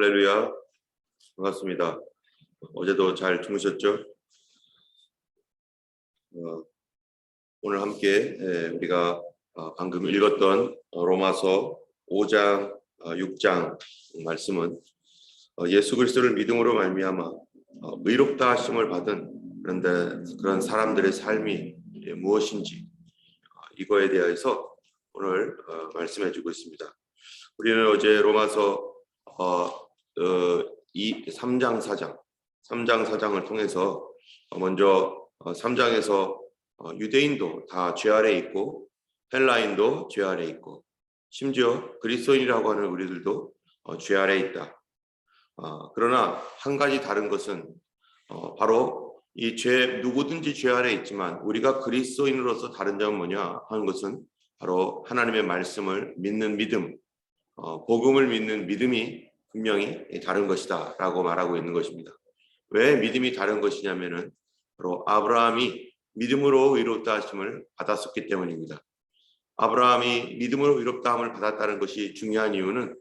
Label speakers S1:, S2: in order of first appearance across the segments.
S1: 할렐루야. 반갑습니다. 어제도 잘 주무셨죠? 오늘 함께 우리가 방금 읽었던 로마서 5장, 6장 말씀은 예수 그리스도를 믿음으로 말미암아 의롭다 하심을 받은 그런 사람들의 삶이 무엇인지 이거에 대해서 오늘 말씀해주고 있습니다. 우리는 어제 로마서 3장 4장을 통해서 먼저 3장에서 유대인도 다 죄 아래 있고 헬라인도 죄 아래 있고 심지어 그리스도인이라고 하는 우리들도 죄 아래 있다. 그러나 한 가지 다른 것은 바로 이 누구든지 죄 아래 있지만 우리가 그리스도인으로서 다른 점은 뭐냐 하는 것은 바로 하나님의 말씀을 믿는 믿음, 복음을 믿는 믿음이 분명히 다른 것이다 라고 말하고 있는 것입니다. 왜 믿음이 다른 것이냐면은 바로 아브라함이 믿음으로 의롭다 하심을 받았었기 때문입니다. 아브라함이 믿음으로 의롭다 함을 받았다는 것이 중요한 이유는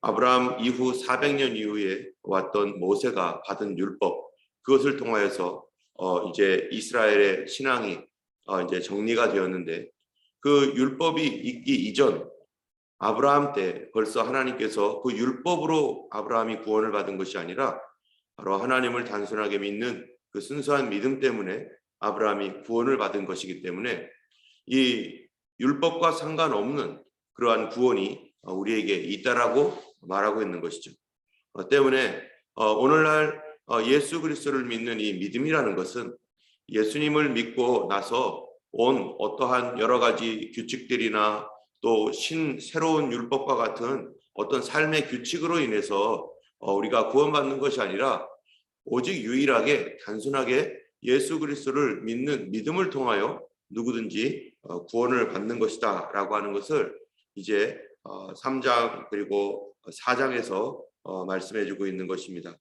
S1: 아브라함 이후 400년 이후에 왔던 모세가 받은 율법, 그것을 통하여서 이제 이스라엘의 신앙이 이제 정리가 되었는데, 그 율법이 있기 이전 아브라함 때 벌써 하나님께서 그 율법으로 아브라함이 구원을 받은 것이 아니라 바로 하나님을 단순하게 믿는 그 순수한 믿음 때문에 아브라함이 구원을 받은 것이기 때문에 이 율법과 상관없는 그러한 구원이 우리에게 있다라고 말하고 있는 것이죠. 때문에 오늘날 예수 그리스도를 믿는 이 믿음이라는 것은 예수님을 믿고 나서 온 어떠한 여러 가지 규칙들이나 또 새로운 율법과 같은 어떤 삶의 규칙으로 인해서 우리가 구원받는 것이 아니라 오직 유일하게 단순하게 예수 그리스도를 믿는 믿음을 통하여 누구든지 구원을 받는 것이다 라고 하는 것을 이제 3장 그리고 4장에서 말씀해 주고 있는 것입니다.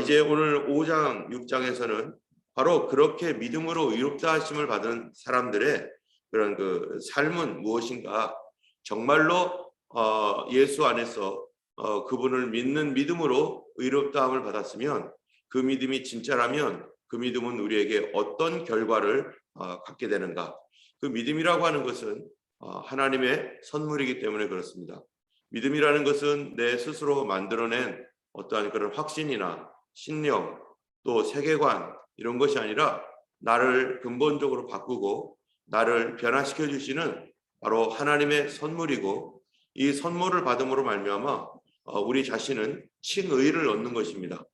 S1: 이제 오늘 5장 6장에서는 바로 그렇게 믿음으로 의롭다 하심을 받은 사람들의 그런 그 삶은 무엇인가, 정말로 예수 안에서 그분을 믿는 믿음으로 의롭다함을 받았으면 그 믿음이 진짜라면 그 믿음은 우리에게 어떤 결과를 갖게 되는가. 그 믿음이라고 하는 것은 하나님의 선물이기 때문에 그렇습니다. 믿음이라는 것은 내 스스로 만들어낸 어떠한 그런 확신이나 신념 또 세계관 이런 것이 아니라 나를 근본적으로 바꾸고 나를 변화시켜 주시는 바로 하나님의 선물이고, 이 선물을 받음으로 말미암아 우리 자신은 칭의를 얻는 것입니다.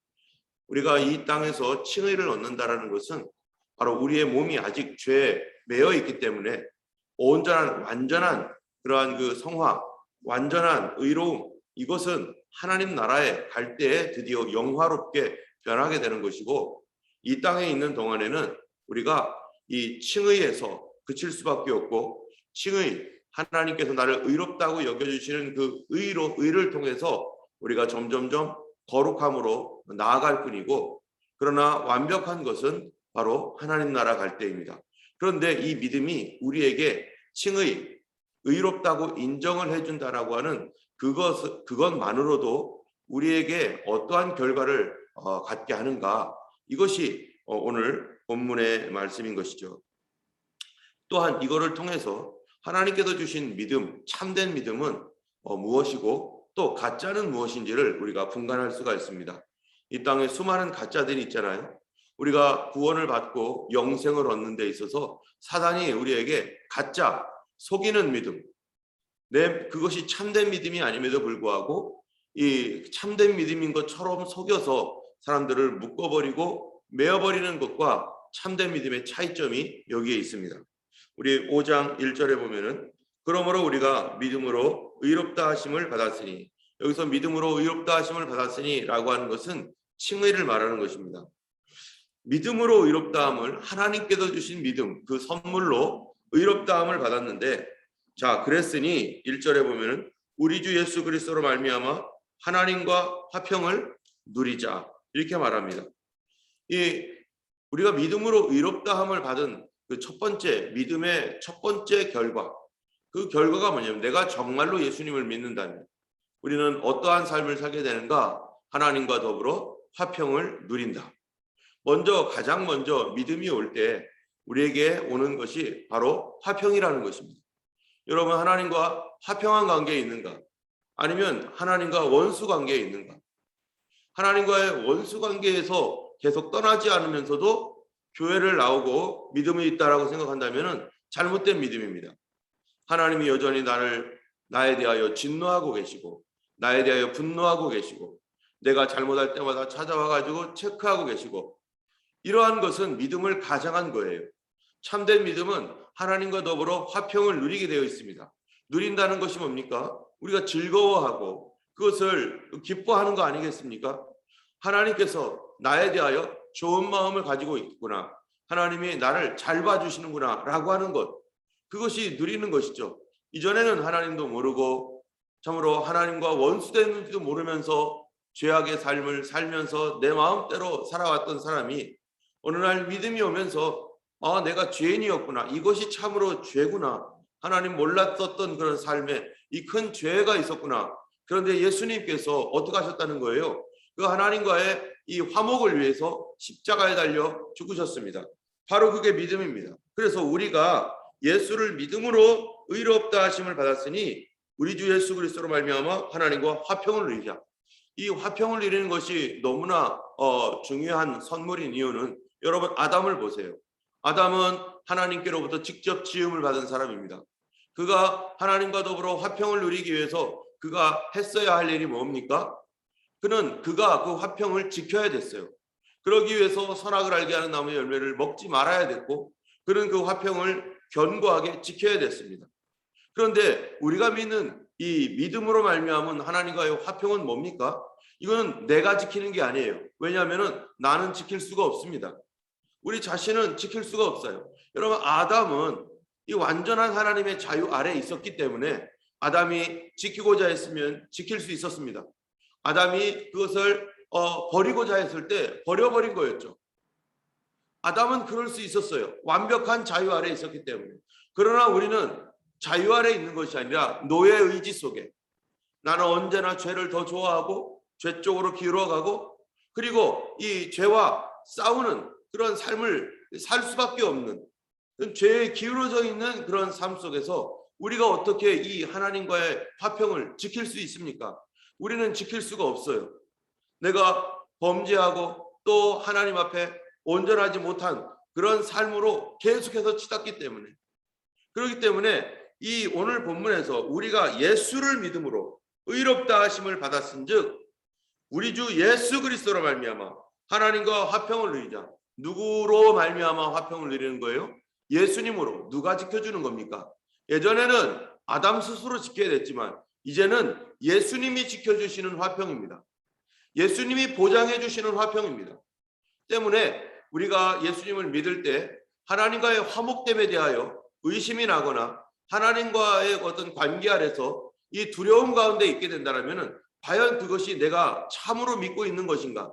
S1: 우리가 이 땅에서 칭의를 얻는다라는 것은 바로 우리의 몸이 아직 죄에 매여 있기 때문에 온전한 완전한 그러한 그 성화, 완전한 의로움, 이것은 하나님 나라에 갈 때에 드디어 영화롭게 변하게 되는 것이고, 이 땅에 있는 동안에는 우리가 이 칭의에서 그칠 수밖에 없고, 칭의, 하나님께서 나를 의롭다고 여겨주시는 그 의를 통해서 우리가 점점점 거룩함으로 나아갈 뿐이고, 그러나 완벽한 것은 바로 하나님 나라 갈 때입니다. 그런데 이 믿음이 우리에게 칭의, 의롭다고 인정을 해준다라고 하는 그것만으로도 우리에게 어떠한 결과를 갖게 하는가, 이것이 오늘 본문의 말씀인 것이죠. 또한 이거를 통해서 하나님께서 주신 믿음, 참된 믿음은 무엇이고 또 가짜는 무엇인지를 우리가 분간할 수가 있습니다. 이 땅에 수많은 가짜들이 있잖아요. 우리가 구원을 받고 영생을 얻는 데 있어서 사단이 우리에게 가짜, 속이는 믿음, 그것이 참된 믿음이 아님에도 불구하고 이 참된 믿음인 것처럼 속여서 사람들을 묶어버리고 메어버리는 것과 참된 믿음의 차이점이 여기에 있습니다. 우리 5장 1절에 보면은 그러므로 우리가 믿음으로 의롭다 하심을 받았으니, 여기서 믿음으로 의롭다 하심을 받았으니 라고 하는 것은 칭의를 말하는 것입니다. 믿음으로 의롭다함을 하나님께서 주신 믿음, 그 선물로 의롭다함을 받았는데, 자 그랬으니 1절에 보면은 우리 주 예수 그리스도로 말미암아 하나님과 화평을 누리자 이렇게 말합니다. 우리가 믿음으로 의롭다함을 받은 그 첫 번째 믿음의 첫 번째 결과, 그 결과가 뭐냐면 내가 정말로 예수님을 믿는다면, 우리는 어떠한 삶을 살게 되는가? 하나님과 더불어 화평을 누린다. 가장 먼저 믿음이 올 때 우리에게 오는 것이 바로 화평이라는 것입니다. 여러분, 하나님과 화평한 관계에 있는가? 아니면 하나님과 원수 관계에 있는가? 하나님과의 원수 관계에서 계속 떠나지 않으면서도 교회를 나오고 믿음이 있다라고 생각한다면 잘못된 믿음입니다. 하나님이 여전히 나에 대하여 진노하고 계시고, 나에 대하여 분노하고 계시고, 내가 잘못할 때마다 찾아와 가지고 체크하고 계시고, 이러한 것은 믿음을 가장한 거예요. 참된 믿음은 하나님과 더불어 화평을 누리게 되어 있습니다. 누린다는 것이 뭡니까? 우리가 즐거워하고 그것을 기뻐하는 거 아니겠습니까? 하나님께서 나에 대하여 좋은 마음을 가지고 있구나, 하나님이 나를 잘 봐주시는구나 라고 하는 것, 그것이 누리는 것이죠. 이전에는 하나님도 모르고 참으로 하나님과 원수되는지도 모르면서 죄악의 삶을 살면서 내 마음대로 살아왔던 사람이 어느 날 믿음이 오면서 내가 죄인이었구나, 이것이 참으로 죄구나, 하나님 몰랐었던 그런 삶에 이 큰 죄가 있었구나. 그런데 예수님께서 어떻게 하셨다는 거예요? 그 하나님과의 이 화목을 위해서 십자가에 달려 죽으셨습니다. 바로 그게 믿음입니다. 그래서 우리가 예수를 믿음으로 의롭다 하심을 받았으니 우리 주 예수 그리스도로 말미암아 하나님과 화평을 누리자. 이 화평을 누리는 것이 너무나 중요한 선물인 이유는, 여러분, 아담을 보세요. 아담은 하나님께로부터 직접 지음을 받은 사람입니다. 그가 하나님과 더불어 화평을 누리기 위해서 그가 했어야 할 일이 뭡니까? 그가 그 화평을 지켜야 됐어요. 그러기 위해서 선악을 알게 하는 나무의 열매를 먹지 말아야 됐고, 그는 그 화평을 견고하게 지켜야 됐습니다. 그런데 우리가 믿는 이 믿음으로 말미암은 하나님과의 화평은 뭡니까? 이거는 내가 지키는 게 아니에요. 왜냐하면 나는 지킬 수가 없습니다. 우리 자신은 지킬 수가 없어요. 여러분, 아담은 이 완전한 하나님의 자유 아래에 있었기 때문에 아담이 지키고자 했으면 지킬 수 있었습니다. 아담이 그것을 버리고자 했을 때 버려버린 거였죠. 아담은 그럴 수 있었어요. 완벽한 자유 아래에 있었기 때문에. 그러나 우리는 자유 아래에 있는 것이 아니라 노예 의지 속에, 나는 언제나 죄를 더 좋아하고 죄 쪽으로 기울어가고, 그리고 이 죄와 싸우는 그런 삶을 살 수밖에 없는, 죄에 기울어져 있는 그런 삶 속에서 우리가 어떻게 이 하나님과의 화평을 지킬 수 있습니까? 우리는 지킬 수가 없어요. 내가 범죄하고 또 하나님 앞에 온전하지 못한 그런 삶으로 계속해서 치닫기 때문에, 그렇기 때문에 이 오늘 본문에서 우리가 예수를 믿음으로 의롭다 하심을 받았은즉 우리 주 예수 그리스도로 말미암아 하나님과 화평을 누리자. 누구로 말미암아 화평을 누리는 거예요? 예수님으로. 누가 지켜주는 겁니까? 예전에는 아담 스스로 지켜야 됐지만 이제는 예수님이 지켜주시는 화평입니다. 예수님이 보장해 주시는 화평입니다. 때문에 우리가 예수님을 믿을 때 하나님과의 화목됨에 대하여 의심이 나거나 하나님과의 어떤 관계 아래서 이 두려움 가운데 있게 된다면 과연 그것이 내가 참으로 믿고 있는 것인가?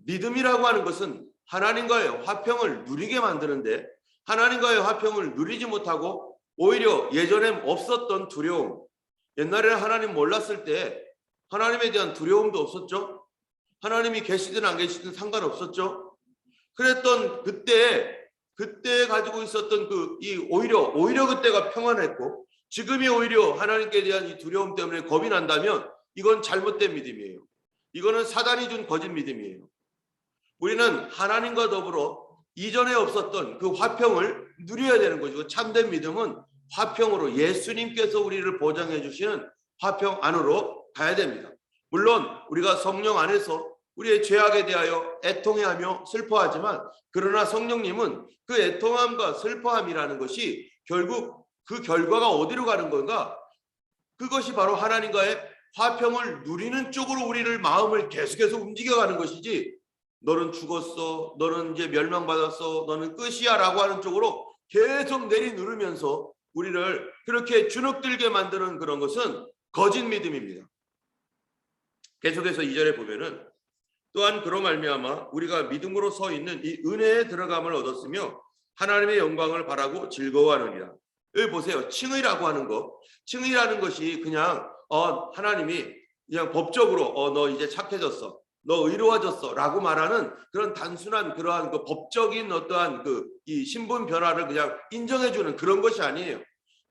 S1: 믿음이라고 하는 것은 하나님과의 화평을 누리게 만드는데, 하나님과의 화평을 누리지 못하고 오히려 예전에 없었던 두려움, 옛날에는 하나님 몰랐을 때 하나님에 대한 두려움도 없었죠. 하나님이 계시든 안 계시든 상관없었죠. 그랬던 그때 가지고 있었던 오히려 그때가 평안했고, 지금이 오히려 하나님께 대한 이 두려움 때문에 겁이 난다면 이건 잘못된 믿음이에요. 이거는 사단이 준 거짓 믿음이에요. 우리는 하나님과 더불어 이전에 없었던 그 화평을 누려야 되는 것이고, 참된 믿음은 화평으로 예수님께서 우리를 보장해 주시는 화평 안으로 가야 됩니다. 물론 우리가 성령 안에서 우리의 죄악에 대하여 애통해하며 슬퍼하지만, 그러나 성령님은 그 애통함과 슬퍼함이라는 것이 결국 그 결과가 어디로 가는 건가? 그것이 바로 하나님과의 화평을 누리는 쪽으로 우리를 마음을 계속해서 움직여가는 것이지, 너는 죽었어, 너는 이제 멸망받았어, 너는 끝이야 라고 하는 쪽으로 계속 내리누르면서 우리를 그렇게 주눅들게 만드는 그런 것은 거짓 믿음입니다. 계속해서 2절에 보면은 또한 그로 말미암아 우리가 믿음으로 서 있는 이 은혜에 들어감을 얻었으며 하나님의 영광을 바라고 즐거워하느니라. 여기 보세요. 칭의라고 하는 거. 칭의라는 것이 그냥 하나님이 그냥 법적으로 너 이제 착해졌어. 너 의로워졌어 라고 말하는 그런 단순한 그러한 그 법적인 어떠한 이 신분 변화를 그냥 인정해주는 그런 것이 아니에요.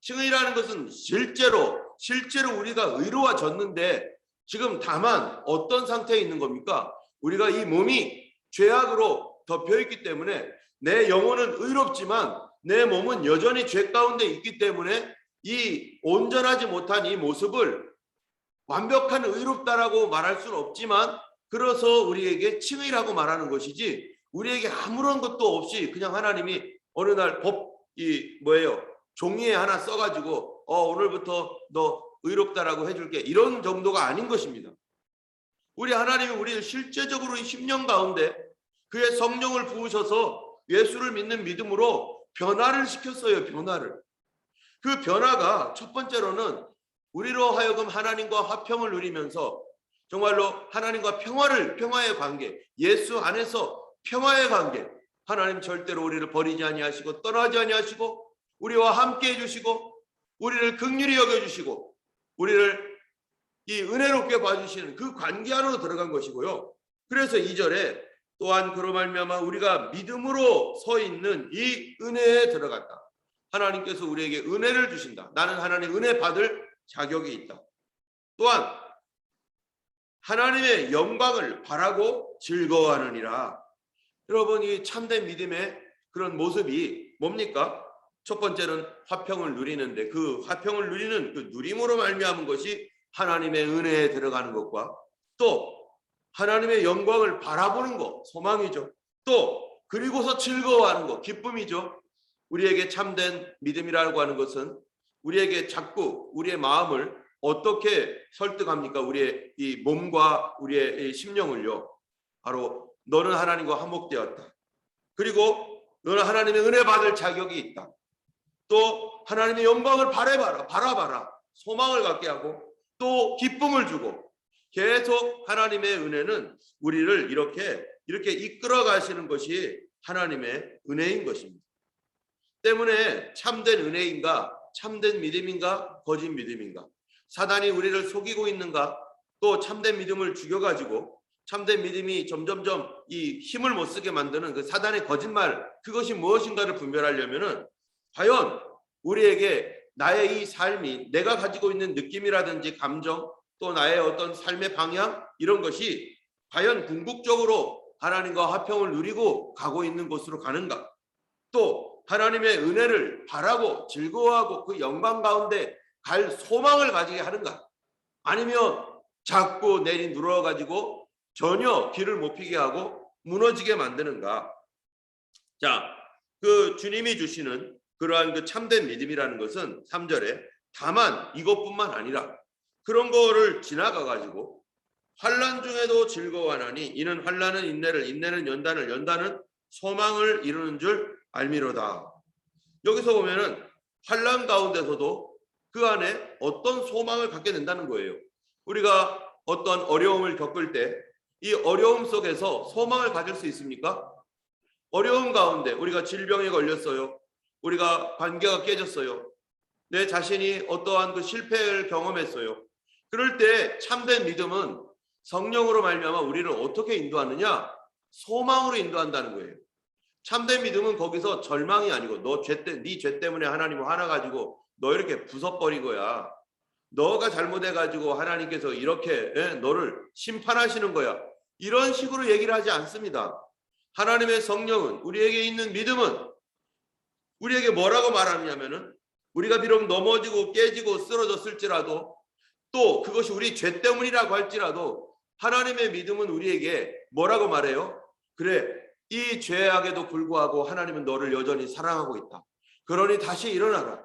S1: 칭의라는 것은 실제로 우리가 의로워졌는데 지금 다만 어떤 상태에 있는 겁니까? 우리가 이 몸이 죄악으로 덮여있기 때문에 내 영혼은 의롭지만 내 몸은 여전히 죄 가운데 있기 때문에 이 온전하지 못한 이 모습을 완벽한 의롭다라고 말할 수는 없지만 그래서 우리에게 칭의라고 말하는 것이지 우리에게 아무런 것도 없이 그냥 하나님이 어느 날 종이에 하나 써가지고 오늘부터 너 의롭다라고 해줄게 이런 정도가 아닌 것입니다. 우리 하나님이 우리를 실제적으로 이 10년 가운데 그의 성령을 부으셔서 예수를 믿는 믿음으로 변화를 시켰어요. 변화를. 그 변화가 첫 번째로는 우리로 하여금 하나님과 화평을 누리면서 정말로 하나님과 평화의 관계, 예수 안에서 평화의 관계, 하나님 절대로 우리를 버리지 아니하시고 떠나지 아니하시고 우리와 함께 해주시고 우리를 긍휼히 여겨주시고 우리를 이 은혜롭게 봐주시는 그 관계 안으로 들어간 것이고요. 그래서 2절에 또한 그로 말미암아 우리가 믿음으로 서 있는 이 은혜에 들어갔다. 하나님께서 우리에게 은혜를 주신다. 나는 하나님 은혜 받을 자격이 있다. 또한 하나님의 영광을 바라고 즐거워하느니라. 여러분 이 참된 믿음의 그런 모습이 뭡니까? 첫 번째는 화평을 누리는데 그 화평을 누리는 그 누림으로 말미암은 것이 하나님의 은혜에 들어가는 것과 또 하나님의 영광을 바라보는 것, 소망이죠. 또 그리고서 즐거워하는 것, 기쁨이죠. 우리에게 참된 믿음이라고 하는 것은 우리에게 자꾸 우리의 마음을 어떻게 설득합니까? 우리의 이 몸과 우리의 이 심령을요. 바로 너는 하나님과 화목되었다. 그리고 너는 하나님의 은혜 받을 자격이 있다. 또 하나님의 영광을 바라봐라. 소망을 갖게 하고 또 기쁨을 주고 계속 하나님의 은혜는 우리를 이렇게 이끌어 가시는 것이 하나님의 은혜인 것입니다. 때문에 참된 은혜인가, 참된 믿음인가, 거짓 믿음인가, 사단이 우리를 속이고 있는가, 또 참된 믿음을 죽여가지고 참된 믿음이 점점점 이 힘을 못 쓰게 만드는 그 사단의 거짓말, 그것이 무엇인가를 분별하려면은 과연 우리에게 나의 이 삶이 내가 가지고 있는 느낌이라든지 감정 또 나의 어떤 삶의 방향 이런 것이 과연 궁극적으로 하나님과 화평을 누리고 가고 있는 곳으로 가는가, 또 하나님의 은혜를 바라고 즐거워하고 그 영광 가운데 갈 소망을 가지게 하는가, 아니면 자꾸 내리 누러가지고 전혀 길을 못 피게 하고 무너지게 만드는가. 자, 그 주님이 주시는 그러한 그 참된 믿음이라는 것은 3절에 다만 이것뿐만 아니라 그런 거를 지나가 가지고 환난 중에도 즐거워하나니 이는 환난은 인내를, 인내는 연단을, 연단은 소망을 이루는 줄 알미로다. 여기서 보면은 환난 가운데서도 그 안에 어떤 소망을 갖게 된다는 거예요. 우리가 어떤 어려움을 겪을 때 이 어려움 속에서 소망을 가질 수 있습니까? 어려움 가운데 우리가 질병에 걸렸어요. 우리가 관계가 깨졌어요. 내 자신이 어떠한 그 실패를 경험했어요. 그럴 때 참된 믿음은 성령으로 말미암아 우리를 어떻게 인도하느냐? 소망으로 인도한다는 거예요. 참된 믿음은 거기서 절망이 아니고 네 죄 때문에 하나님 화나가지고 너 이렇게 부숴버리고야, 너가 잘못해가지고 하나님께서 이렇게 너를 심판하시는 거야, 이런 식으로 얘기를 하지 않습니다. 하나님의 성령은, 우리에게 있는 믿음은 우리에게 뭐라고 말하느냐면은 우리가 비록 넘어지고 깨지고 쓰러졌을지라도 또 그것이 우리 죄 때문이라고 할지라도 하나님의 믿음은 우리에게 뭐라고 말해요? 그래, 이 죄악에도 불구하고 하나님은 너를 여전히 사랑하고 있다. 그러니 다시 일어나라.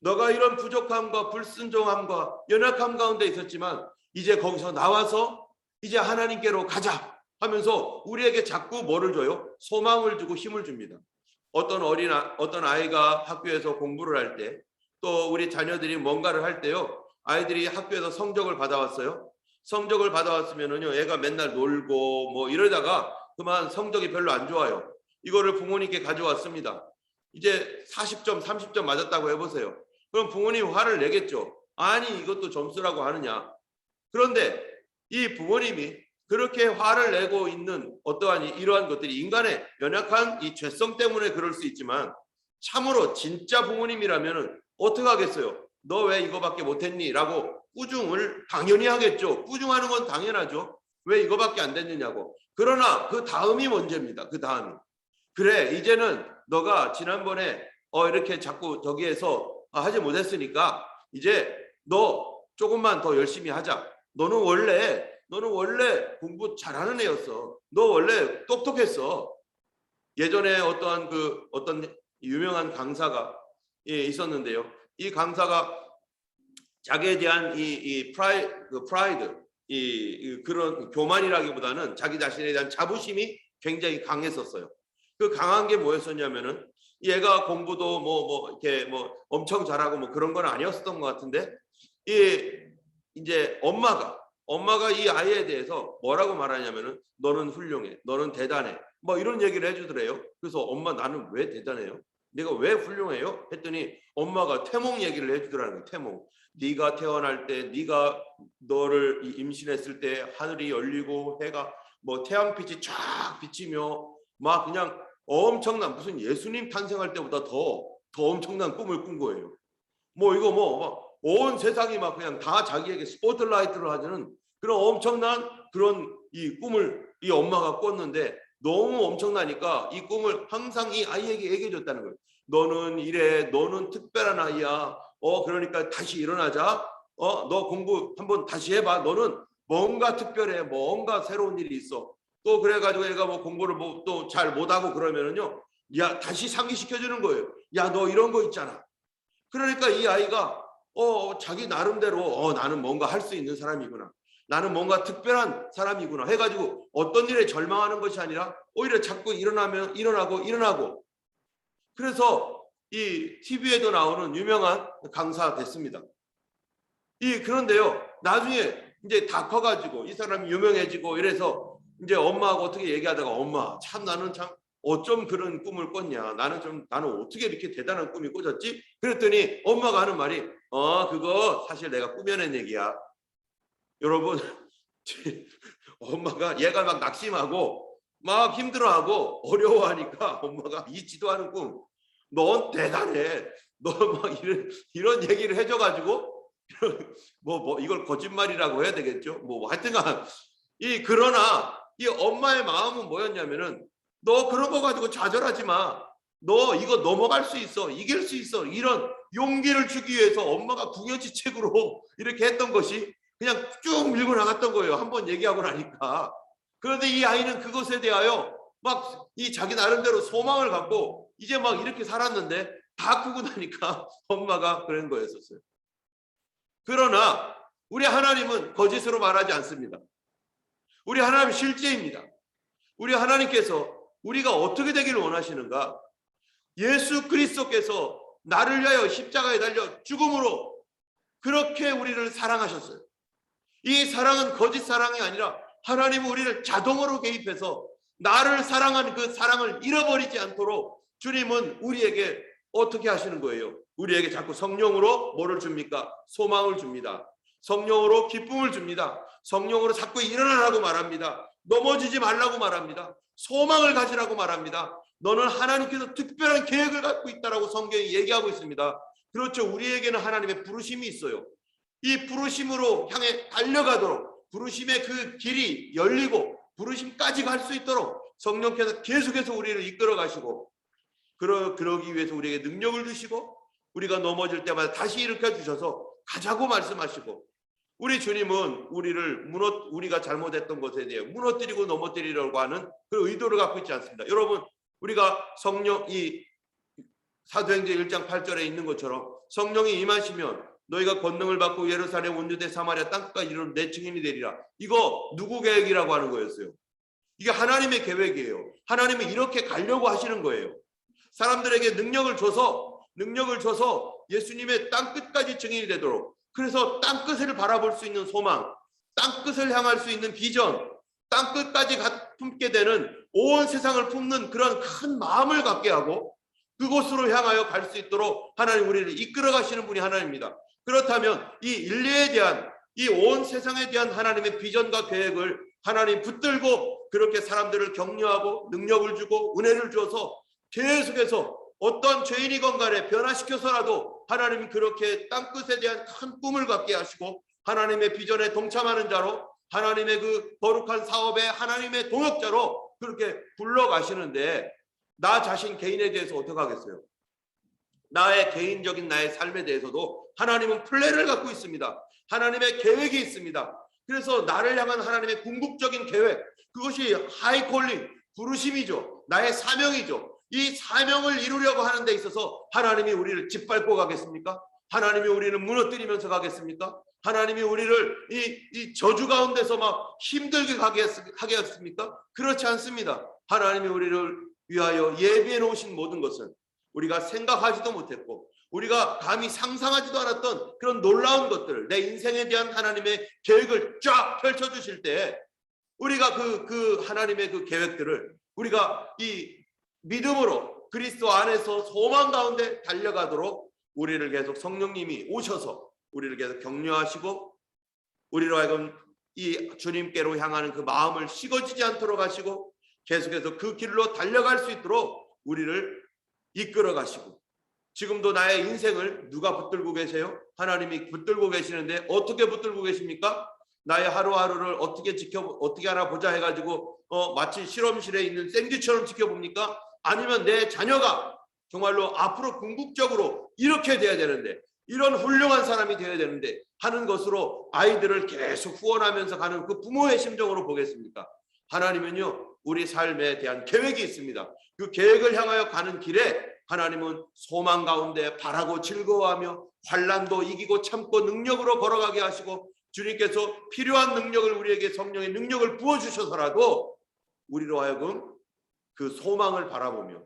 S1: 너가 이런 부족함과 불순종함과 연약함 가운데 있었지만 이제 거기서 나와서 이제 하나님께로 가자 하면서 우리에게 자꾸 뭐를 줘요? 소망을 주고 힘을 줍니다. 어떤 아이가 학교에서 공부를 할 때, 또 우리 자녀들이 뭔가를 할 때요, 아이들이 학교에서 성적을 받아왔어요. 성적을 받아왔으면은요, 애가 맨날 놀고 뭐 이러다가 그만 성적이 별로 안 좋아요. 이거를 부모님께 가져왔습니다. 이제 40점, 30점 맞았다고 해보세요. 그럼 부모님 화를 내겠죠. 아니 이것도 점수라고 하느냐. 그런데 이 부모님이 그렇게 화를 내고 있는 어떠한 이러한 것들이 인간의 연약한 이 죄성 때문에 그럴 수 있지만 참으로 진짜 부모님이라면 어떻게 하겠어요? 너 왜 이거밖에 못했니? 라고 꾸중을 당연히 하겠죠. 꾸중하는 건 당연하죠. 왜 이거밖에 안 됐느냐고. 그러나 그 다음이 문제입니다. 그 다음이. 그래 이제는 너가 지난번에 이렇게 자꾸 저기에서 하지 못했으니까 이제 너 조금만 더 열심히 하자. 너는 원래 공부 잘하는 애였어. 너 원래 똑똑했어. 예전에 어떤 유명한 강사가 있었는데요. 이 강사가 자기에 대한 이 프라이드, 그런 교만이라기보다는 자기 자신에 대한 자부심이 굉장히 강했었어요. 그 강한 게 뭐였었냐면은 얘가 공부도 이렇게 엄청 잘하고 그런 건 아니었던 것 같은데 이제 엄마가 이 아이에 대해서 뭐라고 말하냐면은 너는 훌륭해, 너는 대단해, 이런 얘기를 해주더래요. 그래서 엄마 나는 왜 대단해요? 내가 왜 훌륭해요? 했더니 엄마가 태몽 얘기를 해주더라는 거예요. 태몽. 네가 태어날 때, 네가 너를 임신했을 때 하늘이 열리고 해가 태양빛이 쫙 비치며 막 그냥 엄청난 무슨 예수님 탄생할 때보다 더 엄청난 꿈을 꾼 거예요. 이거 온 세상이 막 그냥 다 자기에게 스포트라이트를 하는 그런 엄청난 그런 이 꿈을 이 엄마가 꿨는데 너무 엄청나니까 이 꿈을 항상 이 아이에게 얘기해 줬다는 거예요. 너는 이래, 너는 특별한 아이야. 그러니까 다시 일어나자. 너 공부 한번 다시 해봐. 너는 뭔가 특별해. 뭔가 새로운 일이 있어. 또 그래가지고 얘가 공부를 또 잘 못하고 그러면은요. 야, 다시 상기시켜주는 거예요. 야, 너 이런 거 있잖아. 그러니까 이 아이가 자기 나름대로 나는 뭔가 할 수 있는 사람이구나. 나는 뭔가 특별한 사람이구나 해가지고 어떤 일에 절망하는 것이 아니라 오히려 자꾸 일어나고 그래서 이 TV에도 나오는 유명한 강사 됐습니다. 그런데요 나중에 이제 다 커가지고 이 사람이 유명해지고 이래서 이제 엄마하고 어떻게 얘기하다가 엄마 참 나는 참 어쩜 그런 꿈을 꿨냐. 나는 어떻게 이렇게 대단한 꿈이 꿔졌지? 그랬더니 엄마가 하는 말이 그거 사실 내가 꾸며낸 얘기야. 여러분 엄마가 얘가 막 낙심하고 막 힘들어하고 어려워하니까 엄마가 잊지도 않은 꿈. 넌 대단해. 너 막 이런 얘기를 해줘가지고 이걸 거짓말이라고 해야 되겠죠. 하여튼간 그러나 이 엄마의 마음은 뭐였냐면은 너 그런 거 가지고 좌절하지 마. 너 이거 넘어갈 수 있어. 이길 수 있어. 이런 용기를 주기 위해서 엄마가 부녀지책으로 이렇게 했던 것이 그냥 쭉 밀고 나갔던 거예요. 한번 얘기하고 나니까. 그런데 이 아이는 그것에 대하여 막 이 자기 나름대로 소망을 갖고 이제 막 이렇게 살았는데 다 크고 나니까 엄마가 그런 거였었어요. 그러나 우리 하나님은 거짓으로 말하지 않습니다. 우리 하나님은 실제입니다. 우리 하나님께서 우리가 어떻게 되기를 원하시는가? 예수 그리스도께서 나를 위하여 십자가에 달려 죽음으로 그렇게 우리를 사랑하셨어요. 이 사랑은 거짓 사랑이 아니라 하나님은 우리를 자동으로 개입해서 나를 사랑하는 그 사랑을 잃어버리지 않도록 주님은 우리에게 어떻게 하시는 거예요? 우리에게 자꾸 성령으로 뭐를 줍니까? 소망을 줍니다. 성령으로 기쁨을 줍니다. 성령으로 자꾸 일어나라고 말합니다. 넘어지지 말라고 말합니다. 소망을 가지라고 말합니다. 너는 하나님께서 특별한 계획을 갖고 있다라고 성경이 얘기하고 있습니다. 그렇죠. 우리에게는 하나님의 부르심이 있어요. 이 부르심으로 향해 달려가도록 부르심의 그 길이 열리고 부르심까지 갈 수 있도록 성령께서 계속해서 우리를 이끌어 가시고 그러기 위해서 우리에게 능력을 주시고 우리가 넘어질 때마다 다시 일으켜 주셔서 가자고 말씀하시고 우리 주님은 우리가 잘못했던 것에 대해 무너뜨리고 넘어뜨리려고 하는 그 의도를 갖고 있지 않습니다. 여러분 우리가 이 사도행전 1장 8절에 있는 것처럼 성령이 임하시면 너희가 권능을 받고 예루살렘 온 유대 사마리아 땅끝까지 이르러 내 증인이 되리라. 이거 누구 계획이라고 하는 거였어요? 이게 하나님의 계획이에요. 하나님은 이렇게 가려고 하시는 거예요. 사람들에게 능력을 줘서 예수님의 땅끝까지 증인이 되도록 그래서 땅끝을 바라볼 수 있는 소망, 땅끝을 향할 수 있는 비전, 땅끝까지 품게 되는 온 세상을 품는 그런 큰 마음을 갖게 하고 그곳으로 향하여 갈 수 있도록 하나님 우리를 이끌어 가시는 분이 하나님입니다. 그렇다면 이 인류에 대한, 이 온 세상에 대한 하나님의 비전과 계획을 하나님 붙들고 그렇게 사람들을 격려하고 능력을 주고 은혜를 주어서 계속해서 어떤 죄인이건 간에 변화시켜서라도 하나님은 그렇게 땅끝에 대한 큰 꿈을 갖게 하시고 하나님의 비전에 동참하는 자로, 하나님의 그 거룩한 사업에 하나님의 동역자로 그렇게 불러가시는데, 나 자신 개인에 대해서 어떻게 하겠어요? 나의 개인적인 나의 삶에 대해서도 하나님은 플랜을 갖고 있습니다. 하나님의 계획이 있습니다. 그래서 나를 향한 하나님의 궁극적인 계획, 그것이 하이콜링, 부르심이죠. 나의 사명이죠. 이 사명을 이루려고 하는 데 있어서 하나님이 우리를 짓밟고 가겠습니까? 하나님이 우리를 무너뜨리면서 가겠습니까? 하나님이 우리를 이 저주 가운데서 막 힘들게 하겠습니까? 그렇지 않습니다. 하나님이 우리를 위하여 예비해 놓으신 모든 것은 우리가 생각하지도 못했고 우리가 감히 상상하지도 않았던 그런 놀라운 것들, 내 인생에 대한 하나님의 계획을 쫙 펼쳐주실 때 우리가 그 하나님의 그 계획들을 우리가 이 믿음으로 그리스도 안에서 소망 가운데 달려가도록 우리를 계속 성령님이 오셔서 우리를 계속 격려하시고 우리로 하여금 이 주님께로 향하는 그 마음을 식어지지 않도록 하시고 계속해서 그 길로 달려갈 수 있도록 우리를 이끌어 가시고, 지금도 나의 인생을 누가 붙들고 계세요? 하나님이 붙들고 계시는데 어떻게 붙들고 계십니까? 나의 하루하루를 어떻게 하나 보자 해가지고 마치 실험실에 있는 생쥐처럼 지켜봅니까? 아니면 내 자녀가 정말로 앞으로 궁극적으로 이렇게 돼야 되는데, 이런 훌륭한 사람이 되어야 되는데 하는 것으로 아이들을 계속 후원하면서 가는 그 부모의 심정으로 보겠습니까? 하나님은요, 우리 삶에 대한 계획이 있습니다. 그 계획을 향하여 가는 길에 하나님은 소망 가운데 바라고 즐거워하며 환난도 이기고 참고 능력으로 걸어가게 하시고, 주님께서 필요한 능력을 우리에게 성령의 능력을 부어주셔서라도 우리로 하여금 그 소망을 바라보며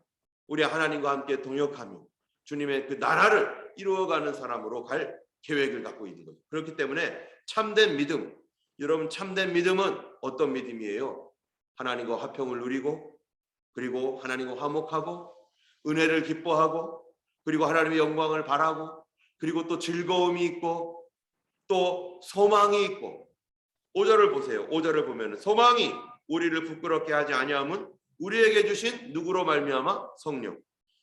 S1: 우리 하나님과 함께 동역하며 주님의 그 나라를 이루어가는 사람으로 갈 계획을 갖고 있는 거죠. 그렇기 때문에 참된 믿음, 여러분 참된 믿음은 어떤 믿음이에요? 하나님과 화평을 누리고, 그리고 하나님과 화목하고, 은혜를 기뻐하고, 그리고 하나님의 영광을 바라고, 그리고 또 즐거움이 있고, 또 소망이 있고. 5절을 보세요. 5절을 보면 소망이 우리를 부끄럽게 하지 아니함은 우리에게 주신 누구로 말미암아? 성령.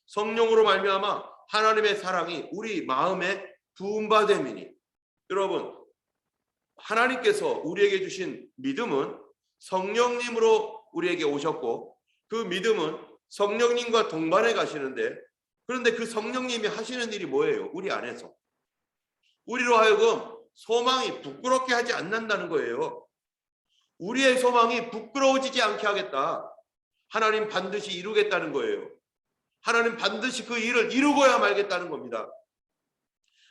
S1: 성령으로 말미암아 하나님의 사랑이 우리 마음에 부음받음이니. 여러분, 하나님께서 우리에게 주신 믿음은 성령님으로 우리에게 오셨고, 그 믿음은 성령님과 동반해 가시는데, 그런데 그 성령님이 하시는 일이 뭐예요? 우리 안에서 우리로 하여금 소망이 부끄럽게 하지 않는다는 거예요. 우리의 소망이 부끄러워지지 않게 하겠다. 하나님 반드시 이루겠다는 거예요. 하나님 반드시 그 일을 이루고야 말겠다는 겁니다.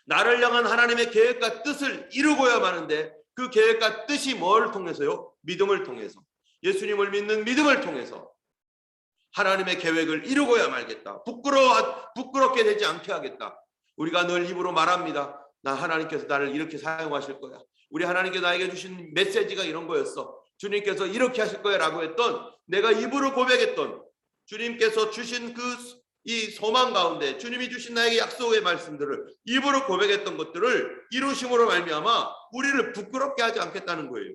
S1: 나를 향한 하나님의 계획과 뜻을 이루고야 마는데, 그 계획과 뜻이 뭘 통해서요? 믿음을 통해서, 예수님을 믿는 믿음을 통해서 하나님의 계획을 이루고야 말겠다. 부끄럽게 되지 않게 하겠다. 우리가 늘 입으로 말합니다. 나 하나님께서 나를 이렇게 사용하실 거야. 우리 하나님께서 나에게 주신 메시지가 이런 거였어. 주님께서 이렇게 하실 거야 라고 했던, 내가 입으로 고백했던 주님께서 주신 이 소망 가운데 주님이 주신 나에게 약속의 말씀들을 입으로 고백했던 것들을 이루심으로 말미암아 우리를 부끄럽게 하지 않겠다는 거예요.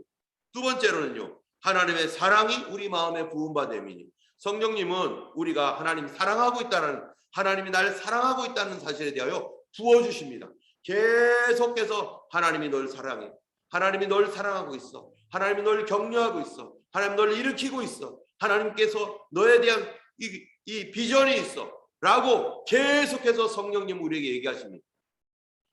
S1: 두 번째로는요, 하나님의 사랑이 우리 마음에 부음받음이니. 성령님은 우리가 하나님이 사랑하고 있다는, 하나님이 나를 사랑하고 있다는 사실에 대하여 부어주십니다. 계속해서 하나님이 널 사랑해, 하나님이 널 사랑하고 있어, 하나님이 널 격려하고 있어, 하나님 널 일으키고 있어, 하나님께서 너에 대한 이 비전이 있어 라고 계속해서 성령님 우리에게 얘기하십니다.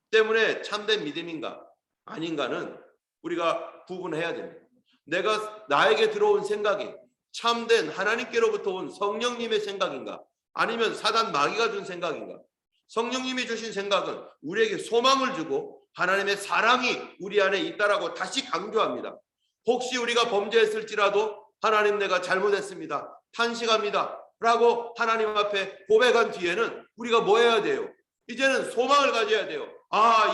S1: 때문에 참된 믿음인가 아닌가는 우리가 구분해야 됩니다. 내가 나에게 들어온 생각이 참된 하나님께로부터 온 성령님의 생각인가, 아니면 사단 마귀가 준 생각인가. 성령님이 주신 생각은 우리에게 소망을 주고 하나님의 사랑이 우리 안에 있다라고 다시 강조합니다. 혹시 우리가 범죄했을지라도 하나님, 내가 잘못했습니다, 탄식합니다 라고 하나님 앞에 고백한 뒤에는 우리가 뭐 해야 돼요? 이제는 소망을 가져야 돼요.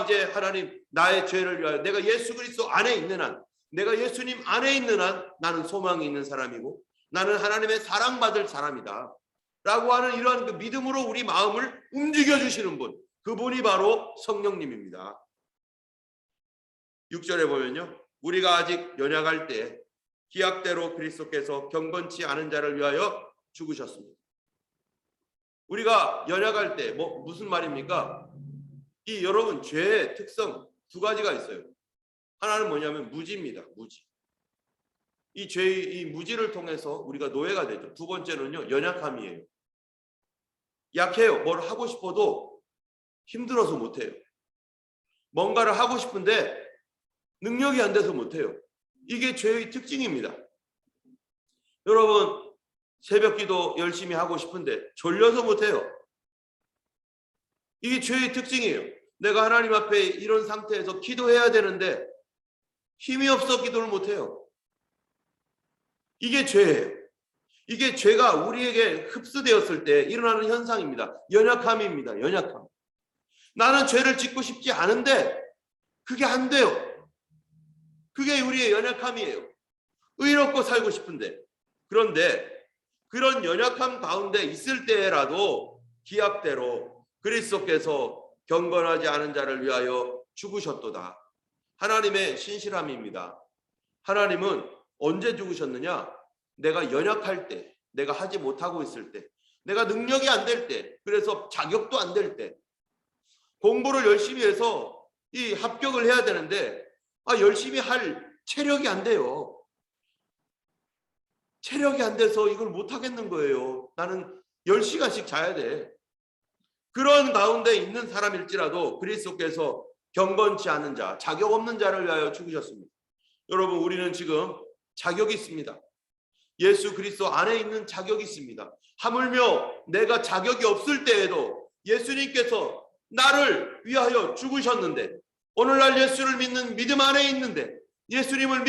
S1: 이제 하나님, 나의 죄를 위하여 내가 예수 그리스도 안에 있는 한, 내가 예수님 안에 있는 한 나는 소망이 있는 사람이고 나는 하나님의 사랑받을 사람이다. 라고 하는 이러한 그 믿음으로 우리 마음을 움직여 주시는 분, 그분이 바로 성령님입니다. 6절에 보면요, 우리가 아직 연약할 때 기약대로 그리스도께서 경건치 않은 자를 위하여 죽으셨습니다. 우리가 연약할 때 무슨 말입니까? 이 여러분, 죄의 특성 두 가지가 있어요. 하나는 뭐냐면 무지입니다. 무지. 이 죄의 이 무지를 통해서 우리가 노예가 되죠. 두 번째는요, 연약함이에요. 약해요. 뭘 하고 싶어도 힘들어서 못해요. 뭔가를 하고 싶은데 능력이 안 돼서 못해요. 이게 죄의 특징입니다. 여러분, 새벽 기도 열심히 하고 싶은데 졸려서 못해요. 이게 죄의 특징이에요. 내가 하나님 앞에 이런 상태에서 기도해야 되는데 힘이 없어 기도를 못해요. 이게 죄예요. 이게 죄가 우리에게 흡수되었을 때 일어나는 현상입니다. 연약함입니다. 연약함. 나는 죄를 짓고 싶지 않은데 그게 안 돼요. 그게 우리의 연약함이에요. 의롭고 살고 싶은데. 그런데 그런 연약함 가운데 있을 때라도 기약대로 그리스도께서 경건하지 않은 자를 위하여 죽으셨도다. 하나님의 신실함입니다. 하나님은 언제 죽으셨느냐? 내가 연약할 때, 내가 하지 못하고 있을 때, 내가 능력이 안 될 때, 그래서 자격도 안 될 때, 공부를 열심히 해서 이 합격을 해야 되는데 열심히 할 체력이 안 돼요. 체력이 안 돼서 이걸 못 하겠는 거예요. 나는 10시간씩 자야 돼. 그런 가운데 있는 사람일지라도 그리스도께서 경건치 않은 자, 자격 없는 자를 위하여 죽으셨습니다. 여러분, 우리는 지금 자격이 있습니다. 예수 그리스도 안에 있는 자격이 있습니다. 하물며 내가 자격이 없을 때에도 예수님께서 나를 위하여 죽으셨는데, 오늘날 예수를 믿는 믿음 안에 있는데 예수님을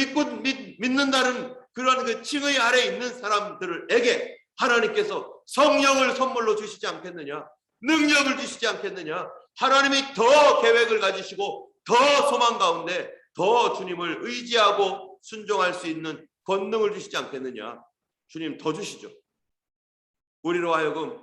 S1: 믿는다는 그런 그 칭의 아래에 있는 사람들에게 하나님께서 성령을 선물로 주시지 않겠느냐? 능력을 주시지 않겠느냐? 하나님이 더 계획을 가지시고 더 소망 가운데 더 주님을 의지하고 순종할 수 있는 권능을 주시지 않겠느냐? 주님 더 주시죠. 우리로 하여금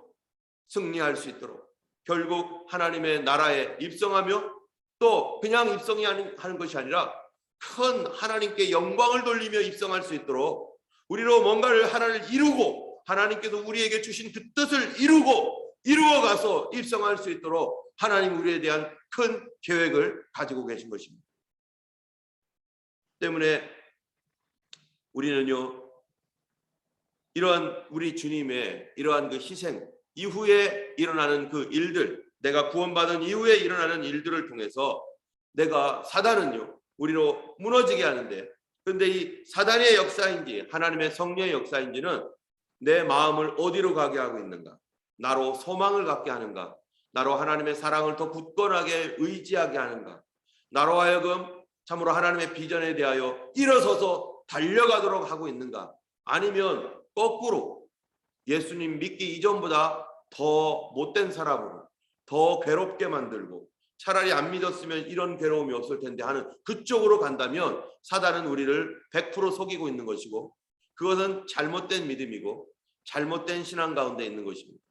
S1: 승리할 수 있도록, 결국 하나님의 나라에 입성하며 또 그냥 입성이 하는 것이 아니라 큰 하나님께 영광을 돌리며 입성할 수 있도록, 우리로 뭔가를 하나를 이루고 하나님께서 우리에게 주신 그 뜻을 이루어가서 입성할 수 있도록 하나님 우리에 대한 큰 계획을 가지고 계신 것입니다. 때문에 우리는요, 이러한 우리 주님의 이러한 그 희생 이후에 일어나는 그 일들, 내가 구원받은 이후에 일어나는 일들을 통해서 내가 사단은요 우리로 무너지게 하는데, 그런데 이 사단의 역사인지 하나님의 성령의 역사인지는 내 마음을 어디로 가게 하고 있는가? 나로 소망을 갖게 하는가? 나로 하나님의 사랑을 더 굳건하게 의지하게 하는가? 나로 하여금 참으로 하나님의 비전에 대하여 일어서서 달려가도록 하고 있는가? 아니면 거꾸로 예수님 믿기 이전보다 더 못된 사람으로, 더 괴롭게 만들고, 차라리 안 믿었으면 이런 괴로움이 없을 텐데 하는 그쪽으로 간다면 사단은 우리를 100% 속이고 있는 것이고, 그것은 잘못된 믿음이고 잘못된 신앙 가운데 있는 것입니다.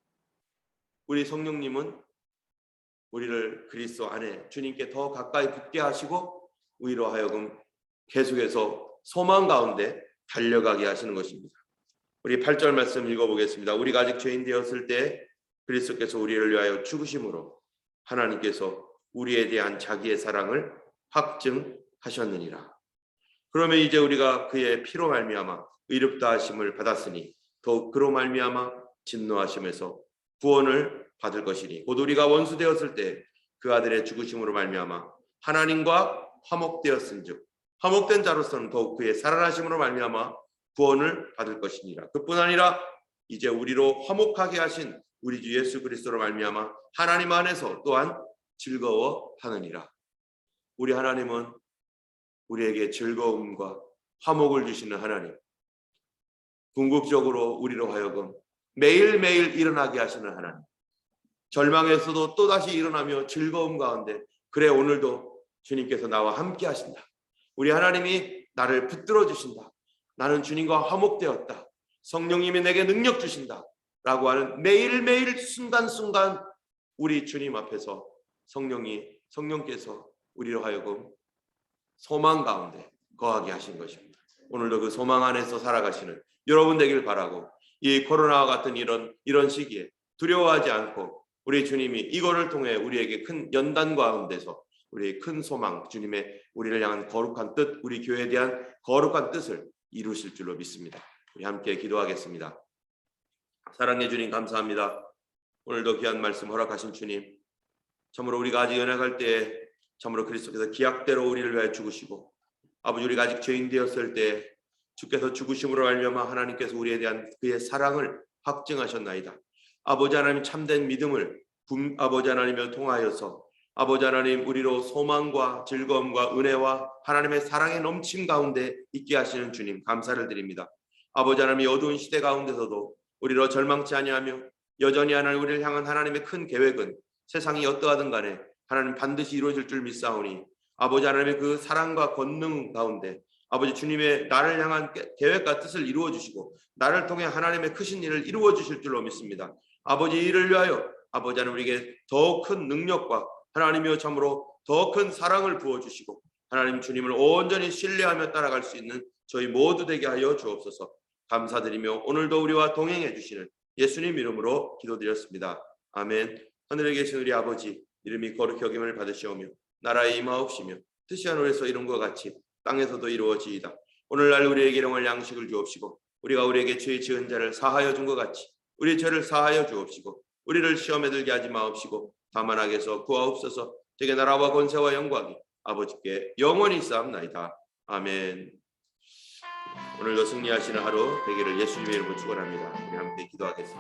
S1: 우리 성령님은 우리를 그리스도 안에 주님께 더 가까이 붙게 하시고 우리로 하여금 계속해서 소망 가운데 달려가게 하시는 것입니다. 우리 8절 말씀 읽어보겠습니다. 우리가 아직 죄인 되었을 때 그리스도께서 우리를 위하여 죽으심으로 하나님께서 우리에 대한 자기의 사랑을 확증하셨느니라. 그러면 이제 우리가 그의 피로 말미암아 의롭다 하심을 받았으니 더욱 그로 말미암아 진노하심에서 구원을 받을 것이니, 곧 우리가 원수 되었을 때 그 아들의 죽으심으로 말미암아 하나님과 화목되었은즉 화목된 자로서는 더욱 그의 살아나심으로 말미암아 구원을 받을 것이니라. 그뿐 아니라 이제 우리로 화목하게 하신 우리 주 예수 그리스도로 말미암아 하나님 안에서 또한 즐거워하느니라. 우리 하나님은 우리에게 즐거움과 화목을 주시는 하나님, 궁극적으로 우리로 하여금 매일매일 일어나게 하시는 하나님, 절망에서도 또다시 일어나며 즐거움 가운데, 그래 오늘도 주님께서 나와 함께 하신다. 우리 하나님이 나를 붙들어 주신다. 나는 주님과 화목되었다. 성령님이 내게 능력 주신다 하는 매일매일 순간순간 우리 주님 앞에서 성령께서 우리로 하여금 소망 가운데 거하게 하신 것입니다. 오늘도 그 소망 안에서 살아가시는 여러분 되길 바라고, 이 코로나와 같은 이런 시기에 두려워하지 않고 우리 주님이 이거를 통해 우리에게 큰 연단 가운데서 우리의 큰 소망, 주님의 우리를 향한 거룩한 뜻, 우리 교회에 대한 거룩한 뜻을 이루실 줄로 믿습니다. 우리 함께 기도하겠습니다. 사랑해 주님 감사합니다. 오늘도 귀한 말씀 허락하신 주님, 참으로 우리가 아직 연약할 때에 참으로 그리스도께서 기약대로 우리를 위하여 죽으시고, 아버지 우리가 아직 죄인 되었을 때 주께서 죽으심으로 알미암아 하나님께서 우리에 대한 그의 사랑을 확증하셨나이다. 아버지 하나님 참된 믿음을 아버지 하나님을 통하여서 아버지 하나님 우리로 소망과 즐거움과 은혜와 하나님의 사랑의 넘침 가운데 있게 하시는 주님 감사를 드립니다. 아버지 하나님 어두운 시대 가운데서도 우리로 절망치 아니하며 여전히 하나님 우리를 향한 하나님의 큰 계획은 세상이 어떠하든 간에 하나님 반드시 이루어질 줄 믿사오니, 아버지 하나님의 그 사랑과 권능 가운데 아버지 주님의 나를 향한 계획과 뜻을 이루어 주시고 나를 통해 하나님의 크신 일을 이루어 주실 줄로 믿습니다. 아버지 이를 위하여 아버지 하나님 우리에게 더 큰 능력과 하나님이여 참으로 더 큰 사랑을 부어주시고 하나님 주님을 온전히 신뢰하며 따라갈 수 있는 저희 모두 되게 하여 주옵소서. 감사드리며 오늘도 우리와 동행해 주시는 예수님 이름으로 기도드렸습니다. 아멘. 하늘에 계신 우리 아버지, 이름이 거룩히 여김을 받으시오며 나라에 임하옵시며 뜻이 하늘에서 이룬 것 같이 땅에서도 이루어지이다. 오늘날 우리에게 일용할 양식을 주옵시고 우리가 우리에게 죄 지은 자를 사하여 준 것 같이 우리 죄를 사하여 주옵시고 우리를 시험에 들게 하지 마옵시고 다만 악에서 구하옵소서. 제게 나라와 권세와 영광이 아버지께 영원히 쌓옵나이다. 아멘. 오늘도 승리하시는 하루 되기를 예수님의 이름으로 축원합니다. 우리 함께 기도하겠습니다.